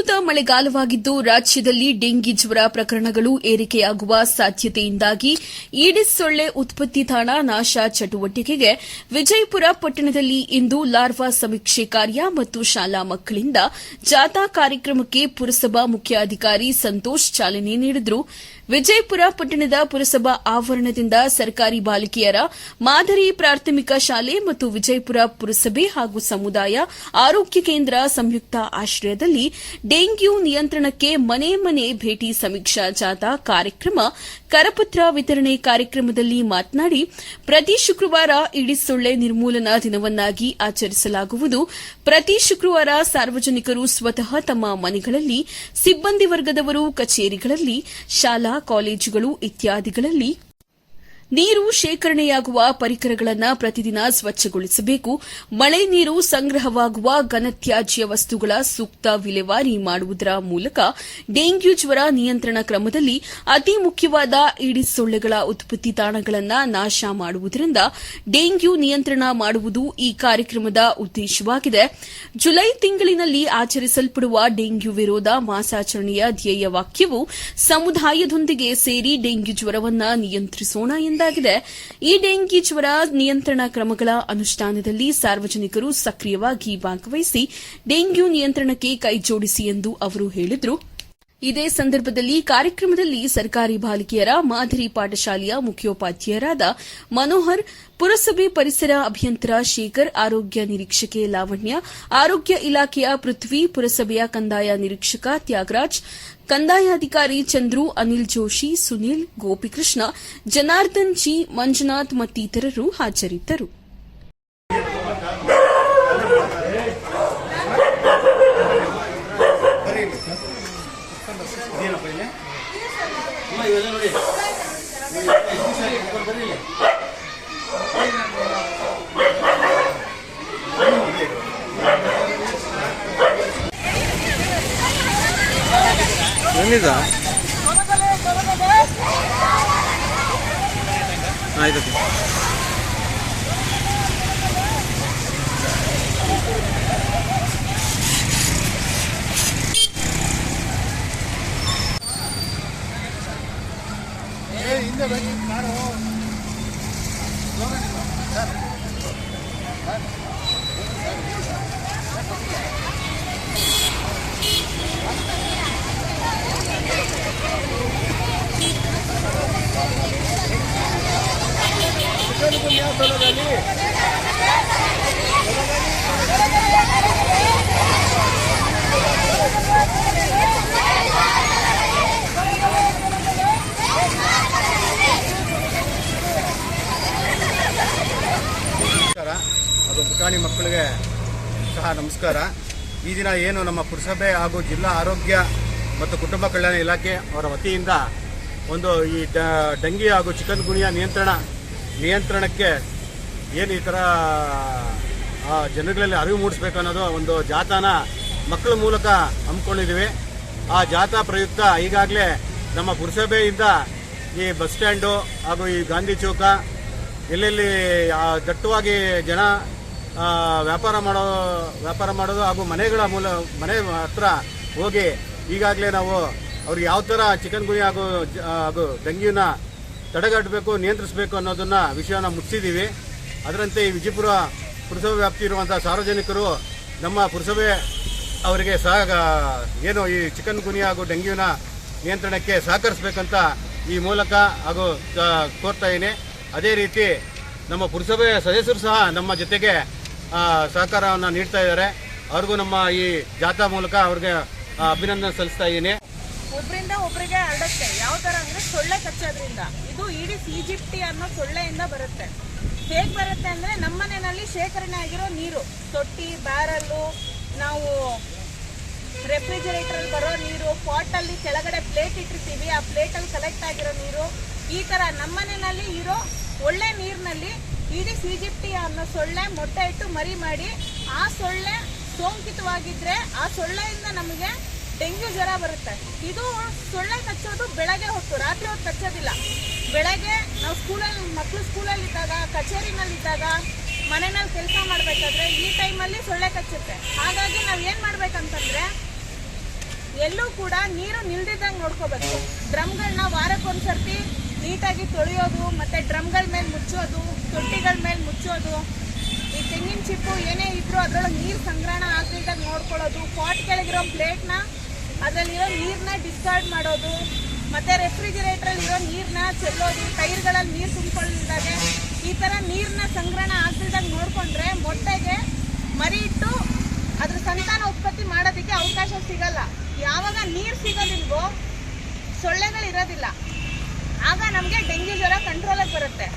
ಪ್ರಸ್ತುತ ಮಳೆಗಾಲವಾಗಿದ್ದು ರಾಜ್ಯದಲ್ಲಿ ಡೆಂಗಿ ಜ್ವರ ಪ್ರಕರಣಗಳು ಏರಿಕೆಯಾಗುವ ಸಾಧ್ಯತೆಯಿಂದಾಗಿ ಈಡಿಸ್ ಸೊಳ್ಳೆ ಉತ್ಪತ್ತಿ ತಾಣ ನಾಶ ಚಟುವಟಿಕೆಗೆ ವಿಜಯಪುರ ಪಟ್ಟಣದಲ್ಲಿ ಇಂದು ಲಾರ್ವಾ ಸಮೀಕ್ಷೆ ಕಾರ್ಯ ಮತ್ತು ಶಾಲಾ ಮಕ್ಕಳಿಂದ ಜಾಥಾ ಕಾರ್ಯಕ್ರಮಕ್ಕೆ ಪುರಸಭಾ ಮುಖ್ಯಾಧಿಕಾರಿ ಸಂತೋಷ್ ಚಾಲನೆ ನೀಡಿದರು. ವಿಜಯಪುರ ಪಟ್ಟಣದ ಪುರಸಭಾ ಆವರಣದಿಂದ ಸರ್ಕಾರಿ ಬಾಲಕಿಯರ ಮಾದರಿ ಪ್ರಾಥಮಿಕ ಶಾಲೆ ಮತ್ತು ವಿಜಯಪುರ ಪುರಸಭೆ ಹಾಗೂ ಸಮುದಾಯ ಆರೋಗ್ಯ ಕೇಂದ್ರ ಸಂಯುಕ್ತ ಆಶ್ರಯದಲ್ಲಿ ಡೆಂಗ್ಯೂ ನಿಯಂತ್ರಣಕ್ಕೆ ಮನೆ ಮನೆ ಭೇಟಿ ಸಮೀಕ್ಷಾ ಜಾಥಾ ಕಾರ್ಯಕ್ರಮ ಕರಪತ್ರ ವಿತರಣೆ ಕಾರ್ಯಕ್ರಮದಲ್ಲಿ ಮಾತನಾಡಿ, ಪ್ರತಿ ಶುಕ್ರವಾರ ಈಡಿಸ್ ಸೊಳ್ಳೆ ನಿರ್ಮೂಲನಾ ದಿನವನ್ನಾಗಿ ಆಚರಿಸಲಾಗುವುದು. ಪ್ರತಿ ಶುಕ್ರವಾರ ಸಾರ್ವಜನಿಕರು ಸ್ವತಃ ತಮ್ಮ ಮನೆಗಳಲ್ಲಿ, ಸಿಬ್ಬಂದಿ ವರ್ಗದವರು ಕಚೇರಿಗಳಲ್ಲಿ, ಶಾಲಾ ಕಾಲೇಜುಗಳು ಇತ್ಯಾದಿಗಳಲ್ಲಿ ನೀರು ಶೇಖರಣೆಯಾಗುವ ಪರಿಕರಗಳನ್ನು ಪ್ರತಿದಿನ ಸ್ವಚ್ಛಗೊಳಿಸಬೇಕು. ಮಳೆ ನೀರು ಸಂಗ್ರಹವಾಗುವ ಘನತ್ಯಾಜ್ಯ ವಸ್ತುಗಳ ಸೂಕ್ತ ವಿಲೇವಾರಿ ಮಾಡುವುದರ ಮೂಲಕ ಡೆಂಗ್ಯೂ ಜ್ವರ ನಿಯಂತ್ರಣ ಕ್ರಮದಲ್ಲಿ ಅತಿ ಮುಖ್ಯವಾದ ಈಡಿಸ್ ಸೊಳ್ಳೆಗಳ ಉತ್ಪತ್ತಿ ತಾಣಗಳನ್ನು ನಾಶ ಮಾಡುವುದರಿಂದ ಡೆಂಗ್ಯೂ ನಿಯಂತ್ರಣ ಮಾಡುವುದು ಈ ಕಾರ್ಯಕ್ರಮದ ಉದ್ದೇಶವಾಗಿದೆ. ಜುಲೈ ತಿಂಗಳಿನಲ್ಲಿ ಆಚರಿಸಲ್ಪಡುವ ಡೆಂಗ್ಯೂ ವಿರೋಧ ಮಾಸಾಚರಣೆಯ ಧ್ಯೇಯ ವಾಕ್ಯವು ಸಮುದಾಯದೊಂದಿಗೆ ಸೇರಿ ಡೆಂಗ್ಯೂ ಜ್ವರವನ್ನು ನಿಯಂತ್ರಿಸೋಣ ಎಂದಾಗಿದೆ. ಈ ಡೆಂಗಿ ಜ್ವರ ನಿಯಂತ್ರಣ ಕ್ರಮಗಳ ಅನುಷ್ಠಾನದಲ್ಲಿ ಸಾರ್ವಜನಿಕರು ಸಕ್ರಿಯವಾಗಿ ಭಾಗವಹಿಸಿ ಡೆಂಗ್ಯೂ ನಿಯಂತ್ರಣಕ್ಕೆ ಕೈಜೋಡಿಸಿ ಎಂದು ಅವರು ಹೇಳಿದರು. ಇದೇ ಸಂದರ್ಭದಲ್ಲಿ ಕಾರ್ಯಕ್ರಮದಲ್ಲಿ ಸರ್ಕಾರಿ ಬಾಲಕಿಯರ ಮಾದರಿ ಪಾಠಶಾಲೆಯ ಮುಖ್ಯೋಪಾಧ್ಯಾಯರಾದ ಮನೋಹರ್, ಪುರಸಭೆ ಪರಿಸರ ಅಭಿಯಂತರ ಶೇಖರ್, ಆರೋಗ್ಯ ನಿರೀಕ್ಷಕೆ ಲಾವಣ್ಯ, ಆರೋಗ್ಯ ಇಲಾಖೆಯ ಪೃಥ್ವಿ, ಪುರಸಭೆಯ ಕಂದಾಯ ನಿರೀಕ್ಷಕ ತ್ಯಾಗರಾಜ್, ಕಂದಾಯಾಧಿಕಾರಿ ಚಂದ್ರು, ಅನಿಲ್ ಜೋಶಿ, ಸುನೀಲ್, ಗೋಪಿಕೃಷ್ಣ, ಜನಾರ್ದನ್ ಜಿ, ಮಂಜುನಾಥ್ ಮತ್ತಿತರರು ಹಾಜರಿದ್ದರು. ಏನಿದ ಆಯ್ತು ಹಿಂದೆ ಬನ್ನಿ ಕಾರು ಅದು ಪುಟಾಣಿ ಮಕ್ಕಳಿಗೆ ಸಹ ನಮಸ್ಕಾರ. ಈ ದಿನ ಏನು ನಮ್ಮ ಪುರಸಭೆ ಹಾಗೂ ಜಿಲ್ಲಾ ಆರೋಗ್ಯ ಮತ್ತು ಕುಟುಂಬ ಕಲ್ಯಾಣ ಇಲಾಖೆ ಅವರ ವತಿಯಿಂದ ಒಂದು ಈ ಡೆಂಗಿ ಹಾಗೂ ಚಿಕನ್ ಗುನಿಯಾ ನಿಯಂತ್ರಣಕ್ಕೆ ಏನು ಈ ಥರ ಜನಗಳಲ್ಲಿ ಅರಿವು ಮೂಡಿಸ್ಬೇಕು ಅನ್ನೋದು ಒಂದು ಜಾಥಾನ ಮಕ್ಕಳ ಮೂಲಕ ಹಮ್ಮಿಕೊಂಡಿದ್ದೀವಿ. ಆ ಜಾಥಾ ಪ್ರಯುಕ್ತ ಈಗಾಗಲೇ ನಮ್ಮ ಪುರಸಭೆಯಿಂದ ಈ ಬಸ್ ಸ್ಟ್ಯಾಂಡು ಹಾಗೂ ಈ ಗಾಂಧಿ ಚೌಕ ಎಲ್ಲೆಲ್ಲಿ ದಟ್ಟವಾಗಿ ಜನ ವ್ಯಾಪಾರ ಮಾಡೋದು ಹಾಗೂ ಮನೆ ಹತ್ರ ಹೋಗಿ ಈಗಾಗಲೇ ನಾವು ಅವ್ರಿಗೆ ಯಾವ ಥರ ಚಿಕನ್ ಗುನಿಯಾ ಹಾಗೂ ಡೆಂಗ್ಯೂನ ತಡೆಗಟ್ಟಬೇಕು, ನಿಯಂತ್ರಿಸಬೇಕು ಅನ್ನೋದನ್ನ ವಿಷಯನ ಮುಟ್ಟಿಸಿದ್ದೀವಿ. ಅದರಂತೆ ಈ ವಿಜಯಪುರ ಪುರಸಭೆ ವ್ಯಾಪ್ತಿ ಇರುವಂಥ ಸಾರ್ವಜನಿಕರು ನಮ್ಮ ಪುರಸಭೆ ಅವರಿಗೆ ಏನು ಈ ಚಿಕನ್ ಗುನಿಯಾ ಹಾಗೂ ಡೆಂಗ್ಯೂನ ನಿಯಂತ್ರಣಕ್ಕೆ ಸಹಕರಿಸಬೇಕಂತ ಈ ಮೂಲಕ ಹಾಗೂ ಕೋರ್ತಾ ಇದ್ದೀನಿ. ಅದೇ ರೀತಿ ನಮ್ಮ ಪುರಸಭೆ ಸದಸ್ಯರು ಸಹ ನಮ್ಮ ಜೊತೆಗೆ ಸಹಕಾರವನ್ನು ನೀಡ್ತಾ ಇದ್ದಾರೆ. ಅವ್ರಿಗೂ ನಮ್ಮ ಈ ಜಾಥಾ ಮೂಲಕ ಅವ್ರಿಗೆ ಅಭಿನಂದನೆ ಸಲ್ಲಿಸ್ತಾ ಇದ್ದೀನಿ. ಒಬ್ಬರಿಂದ ಒಬ್ಬರಿಗೆ ಹರಡುತ್ತೆ. ಯಾವ ಥರ ಅಂದರೆ ಸೊಳ್ಳೆ ಕಚ್ಚೋದ್ರಿಂದ. ಇದು ಈಡಿಸ್ ಈಜಿಪ್ಟಿ ಅನ್ನೋ ಸೊಳ್ಳೆಯಿಂದ ಬರುತ್ತೆ. ಹೇಗೆ ಬರುತ್ತೆ ಅಂದರೆ ನಮ್ಮ ಮನೆಯಲ್ಲಿ ಶೇಖರಣೆ ಆಗಿರೋ ನೀರು, ತೊಟ್ಟಿ, ಬ್ಯಾರಲ್ಲು, ನಾವು ರೆಫ್ರಿಜರೇಟರ್ ಬರೋ ನೀರು, ಪಾಟಲ್ಲಿ ಕೆಳಗಡೆ ಪ್ಲೇಟ್ ಇಟ್ಟಿರ್ತೀವಿ, ಆ ಪ್ಲೇಟಲ್ಲಿ ಕಲೆಕ್ಟ್ ಆಗಿರೋ ನೀರು, ಈ ಥರ ನಮ್ಮನೆಯಲ್ಲಿ ಇರೋ ಒಳ್ಳೆ ನೀರಿನಲ್ಲಿ ಈಡಿಸ್ ಈಜಿಪ್ಟಿ ಅನ್ನೋ ಸೊಳ್ಳೆ ಮೊಟ್ಟೆ ಇಟ್ಟು ಮರಿ ಮಾಡಿ ಆ ಸೊಳ್ಳೆ ಸೋಂಕಿತವಾಗಿದ್ರೆ ಆ ಸೊಳ್ಳೆಯಿಂದ ನಮಗೆ ಡೆಂಗ್ಯೂ ಜ್ವರ ಬರುತ್ತೆ. ಇದು ಸೊಳ್ಳೆ ಕಚ್ಚೋದು ಬೆಳಗ್ಗೆ ಹೊತ್ತು, ರಾತ್ರಿ ಹೊತ್ತು ಕಚ್ಚೋದಿಲ್ಲ. ಬೆಳಗ್ಗೆ ನಾವು ಮಕ್ಕಳು ಸ್ಕೂಲಲ್ಲಿದ್ದಾಗ, ಕಚೇರಿನಲ್ಲಿದ್ದಾಗ, ಮನೆಯಲ್ಲಿ ಕೆಲಸ ಮಾಡಬೇಕಾದ್ರೆ ಈ ಟೈಮಲ್ಲಿ ಸೊಳ್ಳೆ ಕಚ್ಚುತ್ತೆ. ಹಾಗಾಗಿ ನಾವು ಏನು ಮಾಡ್ಬೇಕಂತಂದ್ರೆ ಎಲ್ಲೂ ಕೂಡ ನೀರು ನಿಲ್ದಿದ್ದಂಗೆ ನೋಡ್ಕೋಬೇಕು. ಡ್ರಮ್ಗಳನ್ನ ವಾರಕ್ಕೊಂದ್ಸರ್ತಿ ನೀಟಾಗಿ ತೊಳೆಯೋದು, ಮತ್ತೆ ಡ್ರಮ್ಗಳ ಮೇಲೆ ಮುಚ್ಚೋದು, ತೊಟ್ಟಿಗಳ ಮೇಲೆ ಮುಚ್ಚೋದು, ಈ ತೆಂಗಿನ ಚಿಪ್ಪು ಏನೇ ಇದ್ರೂ ಅದರೊಳಗೆ ನೀರು ಸಂಗ್ರಹಣ ಆಗದಿದ್ದಾಗ ನೋಡ್ಕೊಳ್ಳೋದು, ಪಾಟ್ ಕೆಳಗಿರೋ ಪ್ಲೇಟ್ನ ಅದರಲ್ಲಿರೋ ನೀರನ್ನ ಡಿಸ್ಕಾರ್ಡ್ ಮಾಡೋದು, ಮತ್ತೆ ರೆಫ್ರಿಜಿರೇಟರ್ ಇರೋ ನೀರನ್ನ ಚೆಲ್ಲೋದು, ಟೈರ್ಗಳಲ್ಲಿ ನೀರು ತುಂಬಿಕೊಳ್ಳಿದ್ದಾಗೆ ಈ ಥರ ನೀರನ್ನ ಸಂಗ್ರಹಣ ಆಗ್ತಿದ್ದಾಗ ನೋಡಿಕೊಂಡ್ರೆ ಮೊಟ್ಟೆಗೆ ಮರಿ ಇಟ್ಟು ಅದ್ರ ಸಂತಾನ ಉತ್ಪತ್ತಿ ಮಾಡೋದಕ್ಕೆ ಅವಕಾಶ ಸಿಗಲ್ಲ. ಯಾವಾಗ ನೀರು ಸಿಗೋದಿಲ್ವೋ ಸೊಳ್ಳೆಗಳು ಇರೋದಿಲ್ಲ, ಆಗ ನಮಗೆ ಡೆಂಗ್ಯೂ ಜ್ವರ ಕಂಟ್ರೋಲಾಗಿ ಬರುತ್ತೆ.